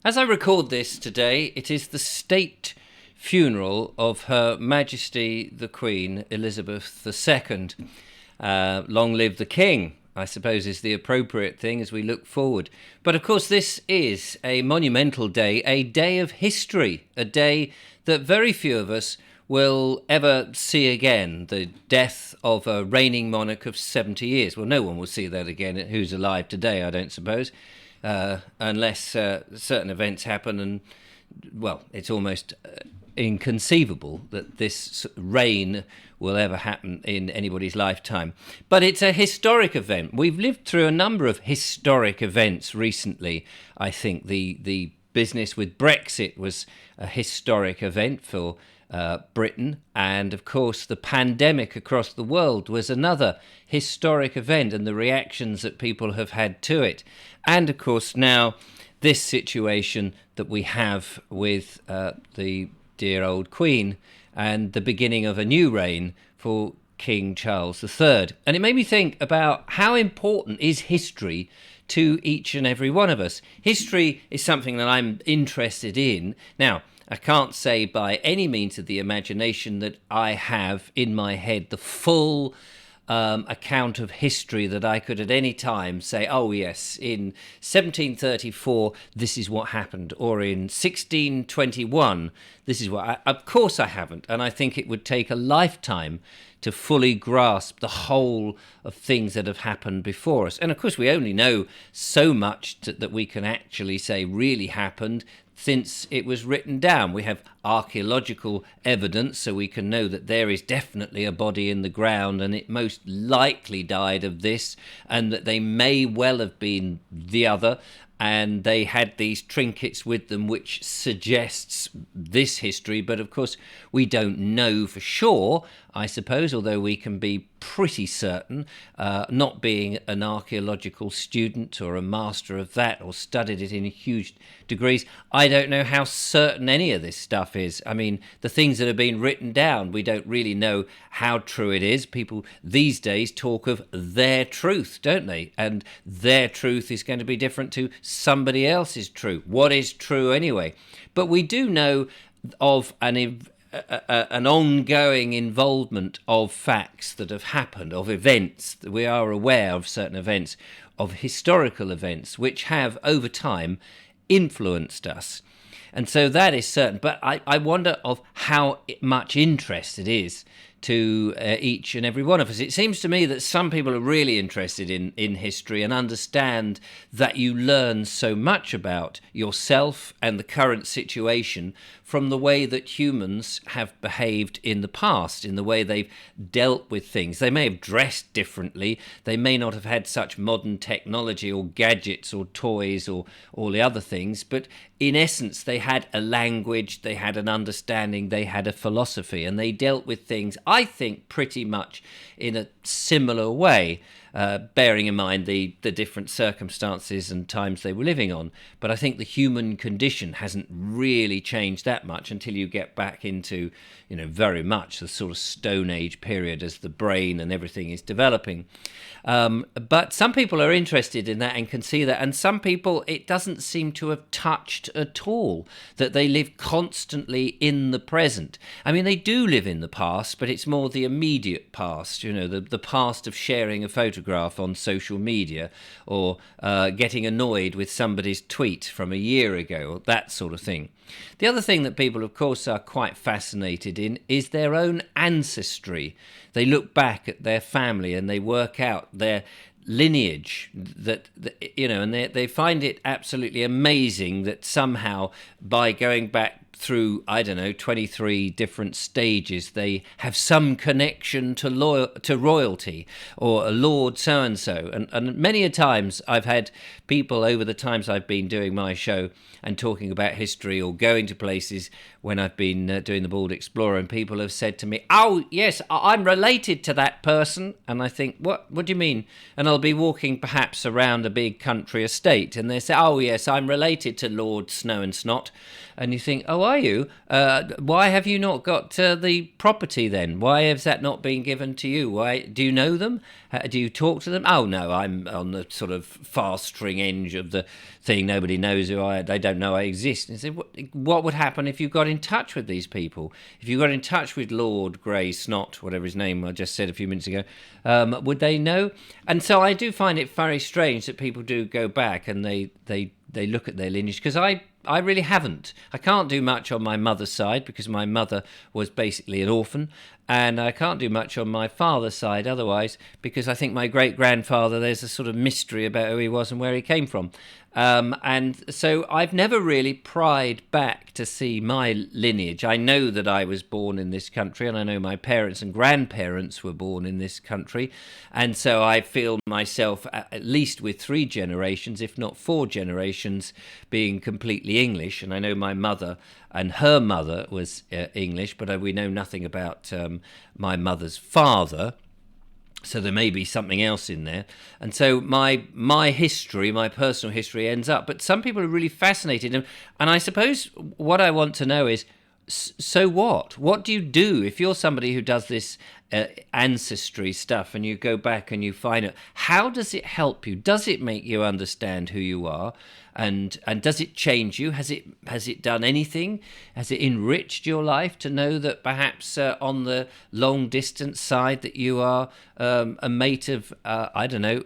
As I record this today, it is the state funeral of Her Majesty the Queen Elizabeth II. Long live the King, I suppose, is the appropriate thing as we look forward. But of course, this is a monumental day, a day of history, a day that very few of us will ever see again, the death of a reigning monarch of 70 years. Well, no one will see that again who's alive today, I don't suppose, unless certain events happen. And, well, it's almost inconceivable that this reign will ever happen in anybody's lifetime. But it's a historic event. We've lived through a number of historic events recently. I think the business with Brexit was a historic event for Britain, and of course the pandemic across the world was another historic event, and the reactions that people have had to it, and of course now this situation that we have with the dear old Queen and the beginning of a new reign for King Charles III. And it made me think about how important is history to each and every one of us. History is something that I'm interested in. Now, I can't say by any means of the imagination that I have in my head the full account of history that I could at any time say, oh yes, in 1734 this is what happened, or in 1621 this is what. Of course I haven't, and I think it would take a lifetime to fully grasp the whole of things that have happened before us. And of course we only know so much that we can actually say really happened since it was written down. We have archaeological evidence, so we can know that there is definitely a body in the ground and it most likely died of this, and that they may well have been the other, and they had these trinkets with them, which suggests this history. But of course we don't know for sure, I suppose, although we can be pretty certain, not being an archaeological student or a master of that or studied it in huge degrees. I don't know how certain any of this stuff is. I mean, the things that have been written down, we don't really know how true it is. People these days talk of their truth, don't they? And their truth is going to be different to somebody else's truth. What is true anyway? But we do know of an ongoing involvement of facts that have happened, of events. We are aware of certain events, of historical events, which have over time influenced us. And so that is certain. But I wonder of how much interest it is to each and every one of us. It seems to me that some people are really interested in history and understand that you learn so much about yourself and the current situation from the way that humans have behaved in the past, in the way they've dealt with things. They may have dressed differently, they may not have had such modern technology or gadgets or toys or all the other things, but in essence they had a language, they had an understanding, they had a philosophy, and they dealt with things, I think, pretty much in a similar way, bearing in mind the different circumstances and times they were living on. But I think the human condition hasn't really changed that much until you get back into, very much the sort of Stone Age period as the brain and everything is developing. But some people are interested in that and can see that, and some people it doesn't seem to have touched at all, that they live constantly in the present. I mean, they do live in the past, but it's more the immediate past, the past of sharing a photograph on social media, or getting annoyed with somebody's tweet from a year ago, or that sort of thing. The other thing that people, of course, are quite fascinated in is their own ancestry. They look back at their family and they work out their lineage, and they find it absolutely amazing that somehow by going back through, 23 different stages, they have some connection to royalty, or a lord so-and-so. And many a times I've had people over the times I've been doing my show and talking about history or going to places when I've been doing the Bald Explorer, and people have said to me, oh, yes, I'm related to that person. And I think, what do you mean? And I'll be walking perhaps around a big country estate, and they say, oh, yes, I'm related to Lord Snow and Snot. And you think, oh, are you? Why have you not got the property then? Why has that not been given to you? Why do you know them? Do you talk to them? Oh no, I'm on the sort of fast string end of the thing. Nobody knows who I. They don't know I exist. And I said, what would happen if you got in touch with these people? If you got in touch with Lord Grey Snot, whatever his name I just said a few minutes ago, would they know? And so I do find it very strange that people do go back and they look at their lineage, because I really haven't. I can't do much on my mother's side because my mother was basically an orphan, and I can't do much on my father's side otherwise because I think my great-grandfather, there's a sort of mystery about who he was and where he came from. And so I've never really pried back to see my lineage. I know that I was born in this country, and I know my parents and grandparents were born in this country. And so I feel myself, at least with 3 generations, if not 4 generations, being completely English. And I know my mother and her mother was English, but we know nothing about my mother's father. So there may be something else in there. And so my history, my personal history ends up. But some people are really fascinated. And I suppose what I want to know is, so what? What do you do if you're somebody who does this ancestry stuff and you go back and you find it? How does it help you? Does it make you understand who you are? And does it change you? Has it done anything? Has it enriched your life to know that perhaps on the long distance side that you are a mate of I don't know,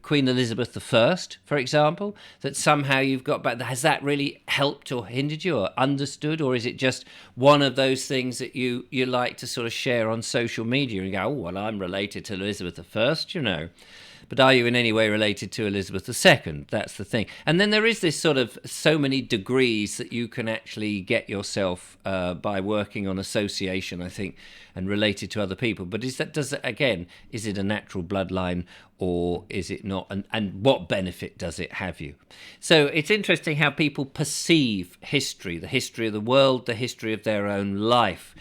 Queen Elizabeth I, for example, that somehow you've got back? Has that really helped or hindered you or understood, or is it just one of those things that you like to sort of share on social media and go, oh, well, I'm related to Elizabeth I, But are you in any way related to Elizabeth II? That's the thing. And then there is this sort of so many degrees that you can actually get yourself by working on association, I think, and related to other people. But is it a natural bloodline or is it not? And what benefit does it have you? So it's interesting how people perceive history, the history of the world, the history of their own life.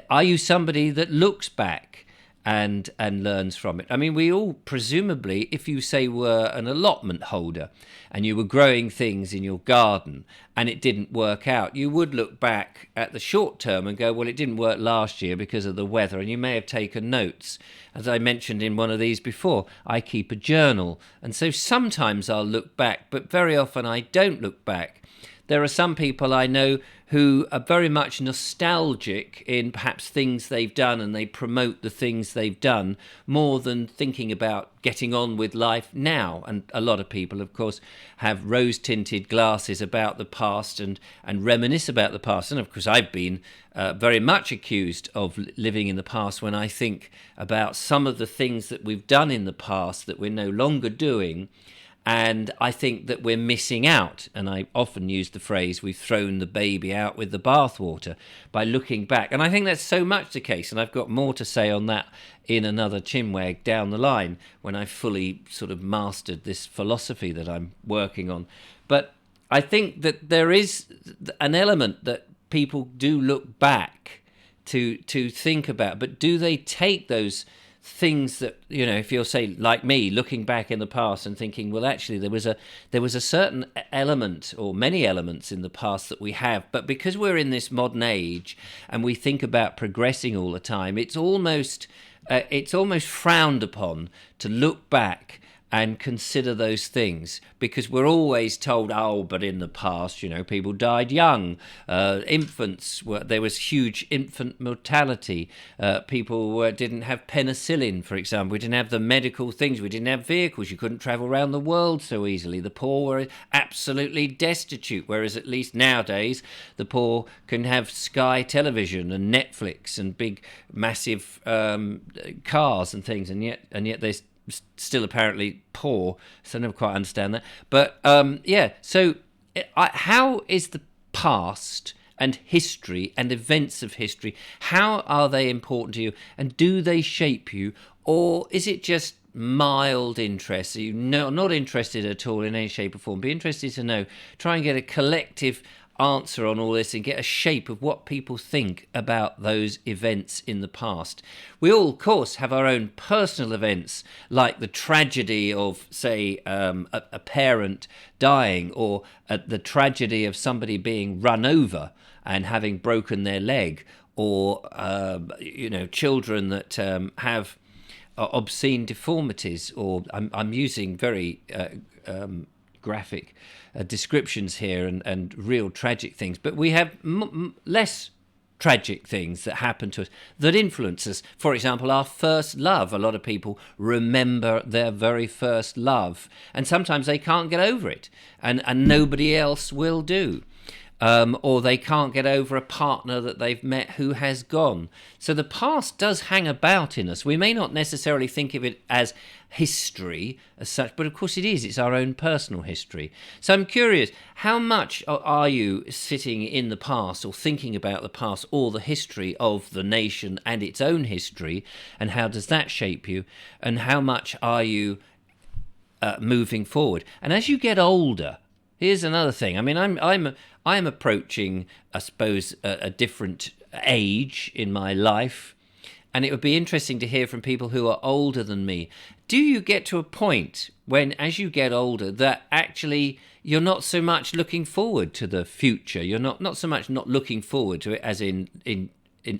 Are you somebody that looks back and learns from it? I mean, we all presumably, if you say were an allotment holder and you were growing things in your garden and it didn't work out, you would look back at the short term and go, well, it didn't work last year because of the weather, and you may have taken notes. As I mentioned in one of these before, I keep a journal, and so sometimes I'll look back, but very often I don't look back. There are some people I know who are very much nostalgic in perhaps things they've done, and they promote the things they've done more than thinking about getting on with life now. And a lot of people, of course, have rose-tinted glasses about the past and reminisce about the past. And of course, I've been very much accused of living in the past when I think about some of the things that we've done in the past that we're no longer doing. And I think that we're missing out, and I often use the phrase, we've thrown the baby out with the bathwater, by looking back. And I think that's so much the case, and I've got more to say on that in another chinwag down the line when I've fully sort of mastered this philosophy that I'm working on. But I think that there is an element that people do look back to think about, but do they take those things that, if you're, say, like me, looking back in the past and thinking, well, actually there was a certain element or many elements in the past that we have, but because we're in this modern age and we think about progressing all the time, it's almost frowned upon to look back and consider those things, because we're always told, oh, but in the past, people died young, there was huge infant mortality, people didn't have penicillin, for example, we didn't have the medical things, we didn't have vehicles, you couldn't travel around the world so easily, the poor were absolutely destitute, whereas at least nowadays the poor can have Sky Television and Netflix and big massive cars and things, and yet they're still apparently poor, so I never quite understand that. But so how is the past and history and events of history, how are they important to you, and do they shape you, or is it just mild interest? Are you not interested at all in any shape or form? Be interested to know. Try and get a collective answer on all this and get a shape of what people think about those events in the past. We all, of course, have our own personal events, like the tragedy of, say, a parent dying, or the tragedy of somebody being run over and having broken their leg, or children that have obscene deformities, or I'm using very graphic descriptions here and real tragic things, but we have less tragic things that happen to us that influence us. For example, our first love. A lot of people remember their very first love, and sometimes they can't get over it, and nobody else will do. Or they can't get over a partner that they've met who has gone. So the past does hang about in us. We may not necessarily think of it as history as such, but of course it is. It's our own personal history. So I'm curious, how much are you sitting in the past or thinking about the past or the history of the nation and its own history, and how does that shape you? And how much are you moving forward? And as you get older, here's another thing. I mean, I'm approaching, I suppose, a different age in my life, and it would be interesting to hear from people who are older than me. Do you get to a point when, as you get older, that actually you're not so much looking forward to the future? You're not so much not looking forward to it as in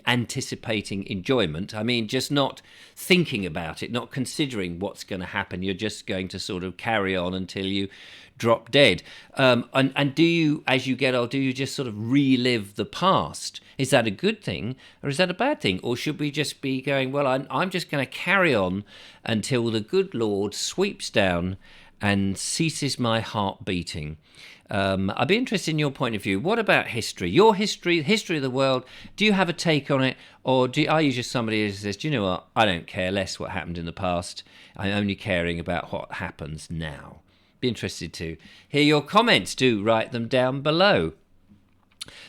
anticipating enjoyment. I mean, just not thinking about it, not considering what's going to happen. You're just going to sort of carry on until you drop dead. And do you, as you get old, do you just sort of relive the past? Is that a good thing, or is that a bad thing? Or should we just be going, well, I'm just going to carry on until the good Lord sweeps down and ceases my heart beating? I'd be interested in your point of view. What about history? Your history, the history of the world, do you have a take on it? Or are you just somebody who says, do you know what, I don't care less what happened in the past. I'm only caring about what happens now. Be interested to hear your comments. Do write them down below.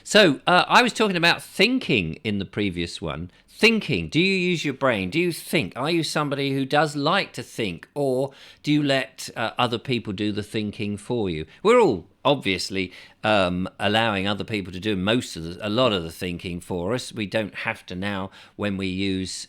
So I was talking about thinking in the previous one. Thinking. Do you use your brain? Do you think? Are you somebody who does like to think, or do you let other people do the thinking for you? We're all obviously allowing other people to do a lot of the thinking for us. We don't have to now, when we use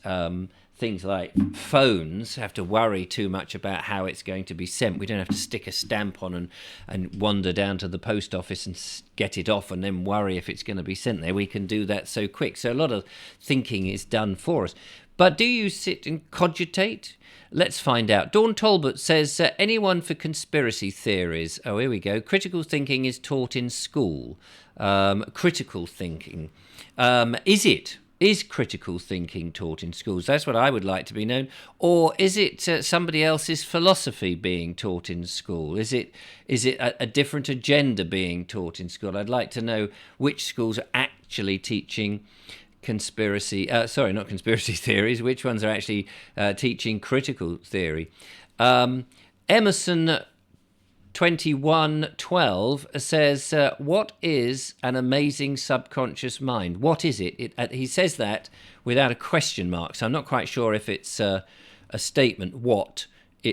things like phones, have to worry too much about how it's going to be sent. We don't have to stick a stamp on and wander down to the post office and get it off and then worry if it's going to be sent there. We can do that so quick. So a lot of thinking is done for us. But do you sit and cogitate? Let's find out. Dawn Talbot says, anyone for conspiracy theories? Oh, here we go. Critical thinking is taught in school. Critical thinking. Is critical thinking taught in schools? That's what I would like to be known. Or is it somebody else's philosophy being taught in school? Is it a different agenda being taught in school? I'd like to know which schools are actually teaching not conspiracy theories, which ones are actually teaching critical theory. Emerson 2112 says, what is an amazing subconscious mind? What is it? He says that without a question mark, so I'm not quite sure if it's a statement.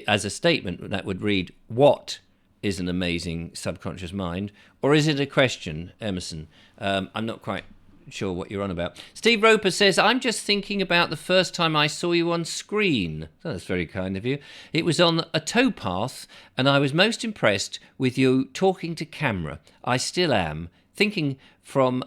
As a statement, that would read, what is an amazing subconscious mind? Or is it a question, Emerson? I'm not quite sure what you're on about. Steve Roper says, I'm just thinking about the first time I saw you on screen. Oh, that's very kind of you. It was on a towpath, and I was most impressed with you talking to camera. I still am. Thinking from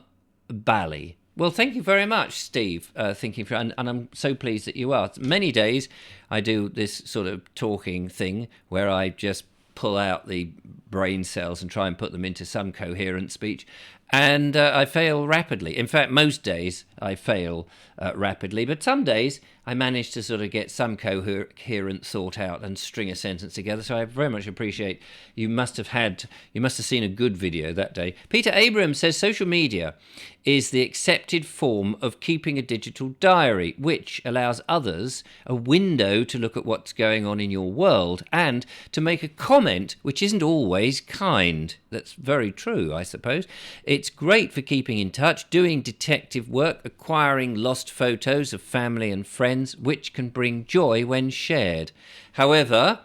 Bali. Well, thank you very much, Steve, and I'm so pleased that you are. Many days I do this sort of talking thing where I just pull out the brain cells and try and put them into some coherent speech. And I fail rapidly. In fact, most days I fail rapidly, but some days I manage to sort of get some coherent thought out and string a sentence together. So I very much appreciate you must have seen a good video that day. Peter Abraham says social media is the accepted form of keeping a digital diary, which allows others a window to look at what's going on in your world and to make a comment which isn't always kind. That's very true, I suppose. It's great for keeping in touch, doing detective work, acquiring lost photos of family and friends, which can bring joy when shared. However,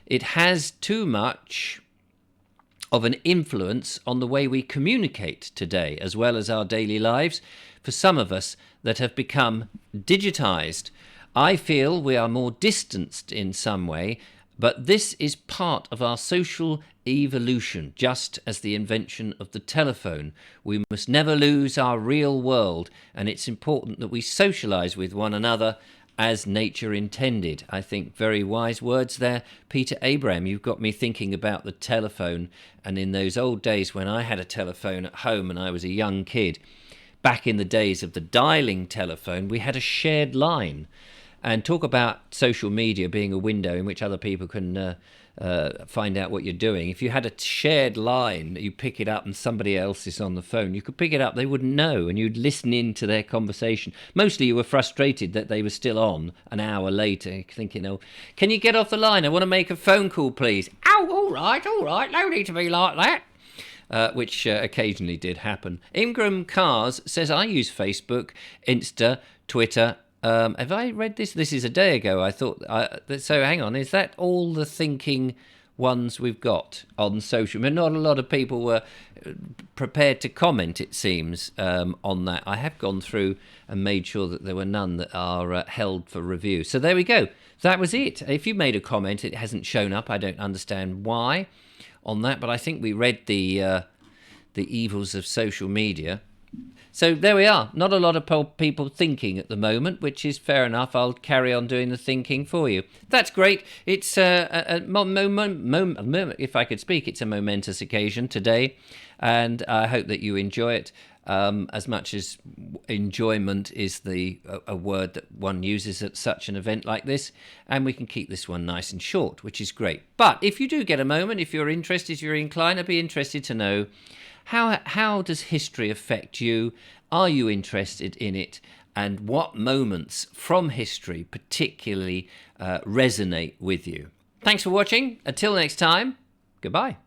it has too much of an influence on the way we communicate today, as well as our daily lives, for some of us that have become digitized. I feel we are more distanced in some way, but this is part of our social evolution, just as the invention of the telephone. We must never lose our real world, and it's important that we socialize with one another as nature intended. I think very wise words there, Peter Abraham. You've got me thinking about the telephone, and in those old days when I had a telephone at home and I was a young kid, back in the days of the dialing telephone, we had a shared line. And talk about social media being a window in which other people can find out what you're doing. If you had a shared line, you pick it up and somebody else is on the phone, you could pick it up, they wouldn't know, and you'd listen in to their conversation. Mostly you were frustrated that they were still on an hour later, thinking, oh, can you get off the line? I want to make a phone call, please. Oh, all right, no need to be like that. Which occasionally did happen. Ingram Cars says, I use Facebook, Insta, Twitter. Have I read this? This is a day ago. I thought. So hang on. Is that all the thinking ones we've got on social media? Not a lot of people were prepared to comment, it seems, on that. I have gone through and made sure that there were none that are held for review. So there we go. That was it. If you made a comment, it hasn't shown up. I don't understand why on that, but I think we read the evils of social media. So there we are. Not a lot of people thinking at the moment, which is fair enough. I'll carry on doing the thinking for you. That's great. It's if I could speak, it's a momentous occasion today, and I hope that you enjoy it as much as enjoyment is a word that one uses at such an event like this. And we can keep this one nice and short, which is great. But if you do get a moment, if you're interested, if you're inclined, I'd be interested to know, how does history affect you? Are you interested in it? And what moments from history particularly resonate with you? Thanks for watching. Until next time, goodbye.